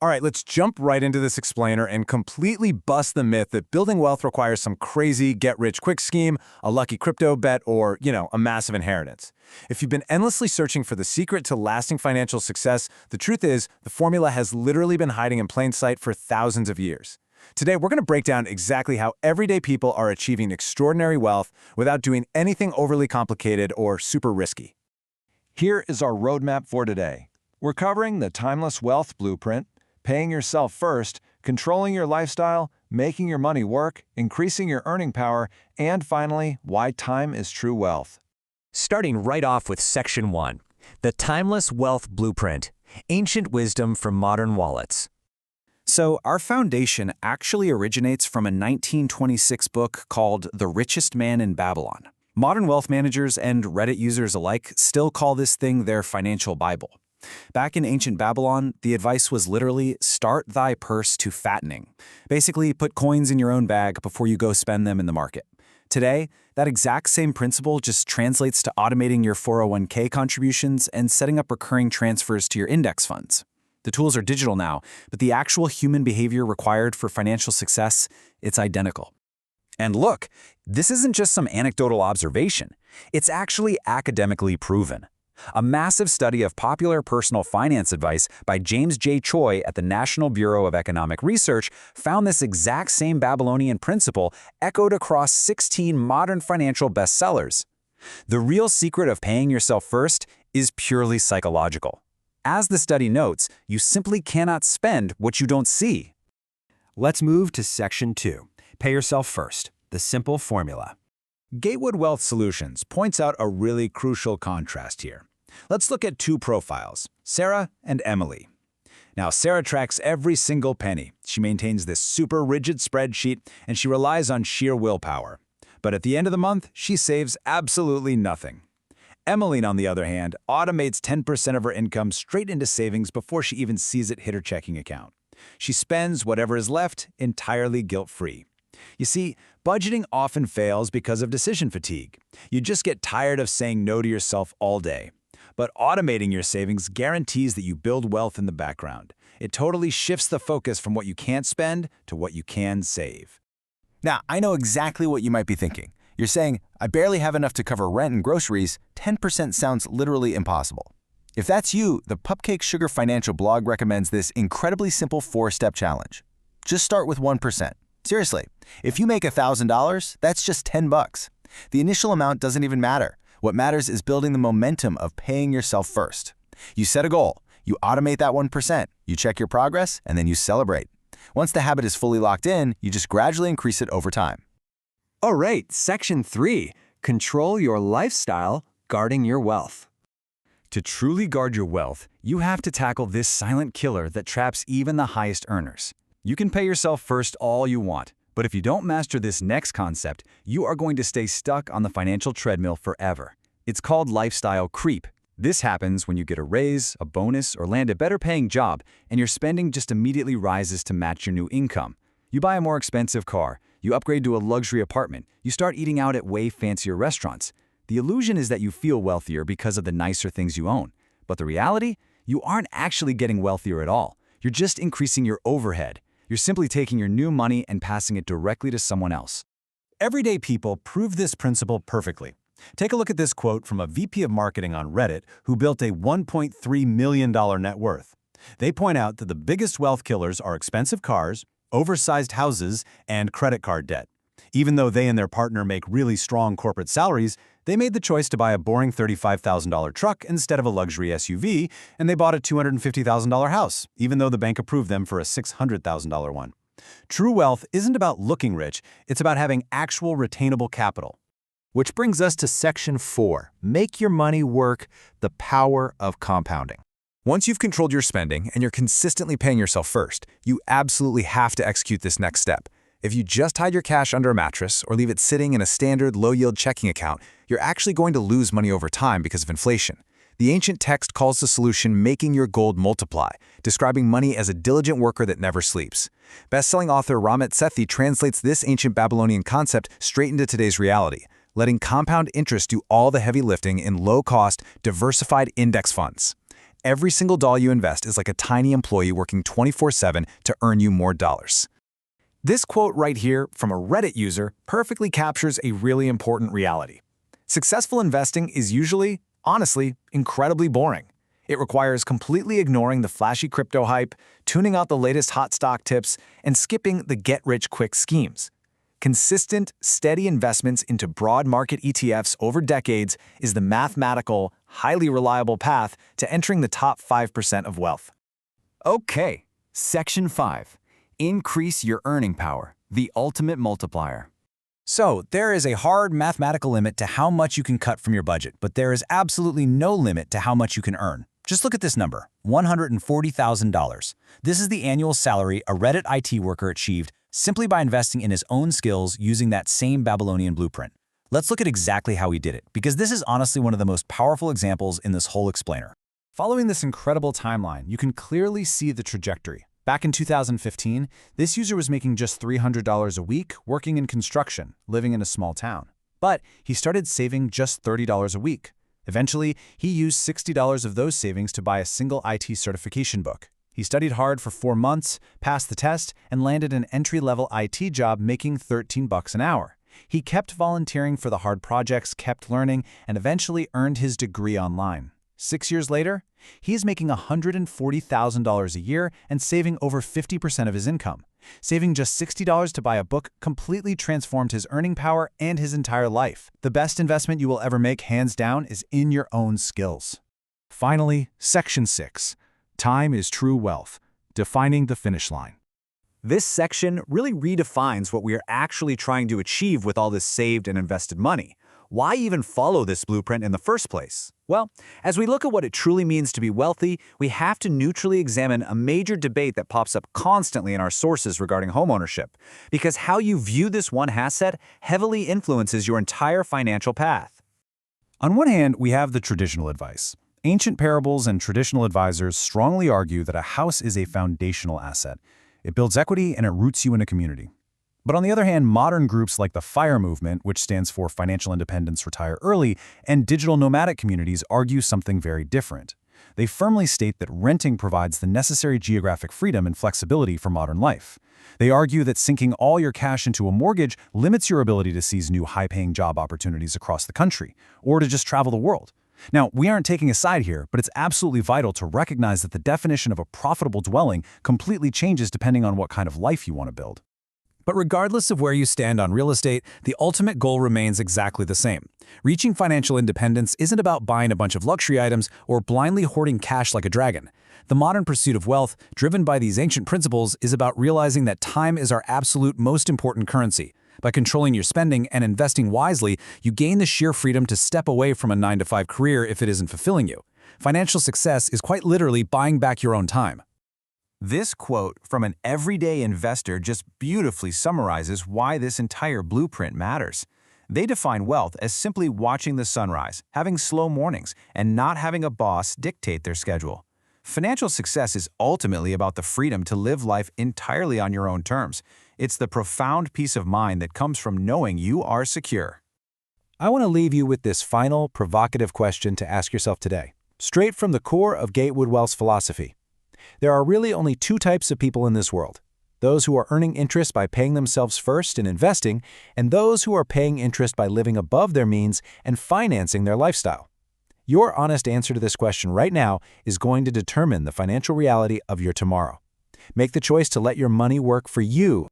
All right, let's jump right into this explainer and completely bust the myth that building wealth requires some crazy get-rich-quick scheme, a lucky crypto bet, or, a massive inheritance. If you've been endlessly searching for the secret to lasting financial success, the truth is the formula has literally been hiding in plain sight for thousands of years. Today, we're going to break down exactly how everyday people are achieving extraordinary wealth without doing anything overly complicated or super risky. Here is our roadmap for today. We're covering the timeless wealth blueprint, paying yourself first, controlling your lifestyle, making your money work, increasing your earning power, and finally, why time is true wealth. Starting right off with Section 1, the Timeless Wealth Blueprint, Ancient Wisdom from Modern Wallets. So our foundation actually originates from a 1926 book called The Richest Man in Babylon. Modern wealth managers and Reddit users alike still call this thing their financial Bible. Back in ancient Babylon, the advice was literally start thy purse to fattening. Basically, put coins in your own bag before you go spend them in the market. Today, that exact same principle just translates to automating your 401k contributions and setting up recurring transfers to your index funds. The tools are digital now, but the actual human behavior required for financial success, it's identical. And look, this isn't just some anecdotal observation. It's actually academically proven. A massive study of popular personal finance advice by James J. Choi at the National Bureau of Economic Research found this exact same Babylonian principle echoed across 16 modern financial bestsellers. The real secret of paying yourself first is purely psychological. As the study notes, you simply cannot spend what you don't see. Let's move to Section 2, Pay Yourself First, the simple formula. Gatewood Wealth Solutions points out a really crucial contrast here. Let's look at two profiles, Sarah and Emily. Now, Sarah tracks every single penny. She maintains this super rigid spreadsheet, and she relies on sheer willpower. But at the end of the month, she saves absolutely nothing. Emily, on the other hand, automates 10% of her income straight into savings before she even sees it hit her checking account. She spends whatever is left entirely guilt-free. You see, budgeting often fails because of decision fatigue. You just get tired of saying no to yourself all day. But automating your savings guarantees that you build wealth in the background. It totally shifts the focus from what you can't spend to what you can save. Now, I know exactly what you might be thinking. You're saying, I barely have enough to cover rent and groceries. 10% sounds literally impossible. If that's you, the Pupcake Sugar Financial blog recommends this incredibly simple 4-step challenge. Just start with 1%. Seriously, if you make $1,000, that's just $10. The initial amount doesn't even matter. What matters is building the momentum of paying yourself first. You set a goal, you automate that 1%, you check your progress, and then you celebrate. Once the habit is fully locked in, you just gradually increase it over time. All right, Section 3, Control Your Lifestyle, Guarding Your Wealth. To truly guard your wealth, you have to tackle this silent killer that traps even the highest earners. You can pay yourself first all you want, but if you don't master this next concept, you are going to stay stuck on the financial treadmill forever. It's called lifestyle creep. This happens when you get a raise, a bonus, or land a better-paying job, and your spending just immediately rises to match your new income. You buy a more expensive car, you upgrade to a luxury apartment, you start eating out at way fancier restaurants. The illusion is that you feel wealthier because of the nicer things you own. But the reality? You aren't actually getting wealthier at all. You're just increasing your overhead. You're simply taking your new money and passing it directly to someone else. Everyday people prove this principle perfectly. Take a look at this quote from a VP of marketing on Reddit who built a $1.3 million net worth. They point out that the biggest wealth killers are expensive cars, oversized houses, and credit card debt. Even though they and their partner make really strong corporate salaries, they made the choice to buy a boring $35,000 truck instead of a luxury SUV, and they bought a $250,000 house, even though the bank approved them for a $600,000 one. True wealth isn't about looking rich, it's about having actual retainable capital. Which brings us to Section 4, Make Your Money Work, the Power of Compounding. Once you've controlled your spending and you're consistently paying yourself first, you absolutely have to execute this next step. If you just hide your cash under a mattress or leave it sitting in a standard low-yield checking account, you're actually going to lose money over time because of inflation. The ancient text calls the solution making your gold multiply, describing money as a diligent worker that never sleeps. Best-selling author Ramit Sethi translates this ancient Babylonian concept straight into today's reality, letting compound interest do all the heavy lifting in low-cost, diversified index funds. every single dollar you invest is like a tiny employee working 24/7 to earn you more dollars. This quote right here from a Reddit user perfectly captures a really important reality. Successful investing is usually, honestly, incredibly boring. It requires completely ignoring the flashy crypto hype, tuning out the latest hot stock tips, and skipping the get-rich-quick schemes. Consistent, steady investments into broad market ETFs over decades is the mathematical, highly reliable path to entering the top 5% of wealth. Okay, Section 5. Increase your earning power, the ultimate multiplier. So, there is a hard mathematical limit to how much you can cut from your budget, but there is absolutely no limit to how much you can earn. Just look at this number, $140,000. This is the annual salary a Reddit IT worker achieved simply by investing in his own skills using that same Babylonian blueprint. Let's look at exactly how he did it, because this is honestly one of the most powerful examples in this whole explainer. Following this incredible timeline, you can clearly see the trajectory. Back in 2015, this user was making just $300 a week, working in construction, living in a small town. But he started saving just $30 a week. Eventually, he used $60 of those savings to buy a single IT certification book. He studied hard for 4 months, passed the test, and landed an entry-level IT job making $13 an hour. He kept volunteering for the hard projects, kept learning, and eventually earned his degree online. 6 years later, he is making $140,000 a year and saving over 50% of his income. Saving just $60 to buy a book completely transformed his earning power and his entire life. The best investment you will ever make, hands down, is in your own skills. Finally, Section 6. Time is true wealth, defining the finish line. This section really redefines what we are actually trying to achieve with all this saved and invested money. Why even follow this blueprint in the first place? Well, as we look at what it truly means to be wealthy, we have to neutrally examine a major debate that pops up constantly in our sources regarding homeownership, because how you view this one asset heavily influences your entire financial path. On one hand, we have the traditional advice. Ancient parables and traditional advisors strongly argue that a house is a foundational asset. It builds equity and it roots you in a community. But on the other hand, modern groups like the FIRE movement, which stands for Financial Independence, Retire Early, and digital nomadic communities argue something very different. They firmly state that renting provides the necessary geographic freedom and flexibility for modern life. They argue that sinking all your cash into a mortgage limits your ability to seize new high-paying job opportunities across the country, or to just travel the world. Now, we aren't taking a side here, but it's absolutely vital to recognize that the definition of a profitable dwelling completely changes depending on what kind of life you want to build. But regardless of where you stand on real estate, the ultimate goal remains exactly the same. Reaching financial independence isn't about buying a bunch of luxury items or blindly hoarding cash like a dragon. The modern pursuit of wealth, driven by these ancient principles, is about realizing that time is our absolute most important currency. By controlling your spending and investing wisely, you gain the sheer freedom to step away from a 9-to-5 career if it isn't fulfilling you. Financial success is quite literally buying back your own time. This quote from an everyday investor just beautifully summarizes why this entire blueprint matters. They define wealth as simply watching the sunrise, having slow mornings, and not having a boss dictate their schedule. Financial success is ultimately about the freedom to live life entirely on your own terms. It's the profound peace of mind that comes from knowing you are secure. I want to leave you with this final, provocative question to ask yourself today, straight from the core of Gatewood Wealth's philosophy. There are really only 2 types of people in this world: those who are earning interest by paying themselves first in investing, and those who are paying interest by living above their means and financing their lifestyle. Your honest answer to this question right now is going to determine the financial reality of your tomorrow. Make the choice to let your money work for you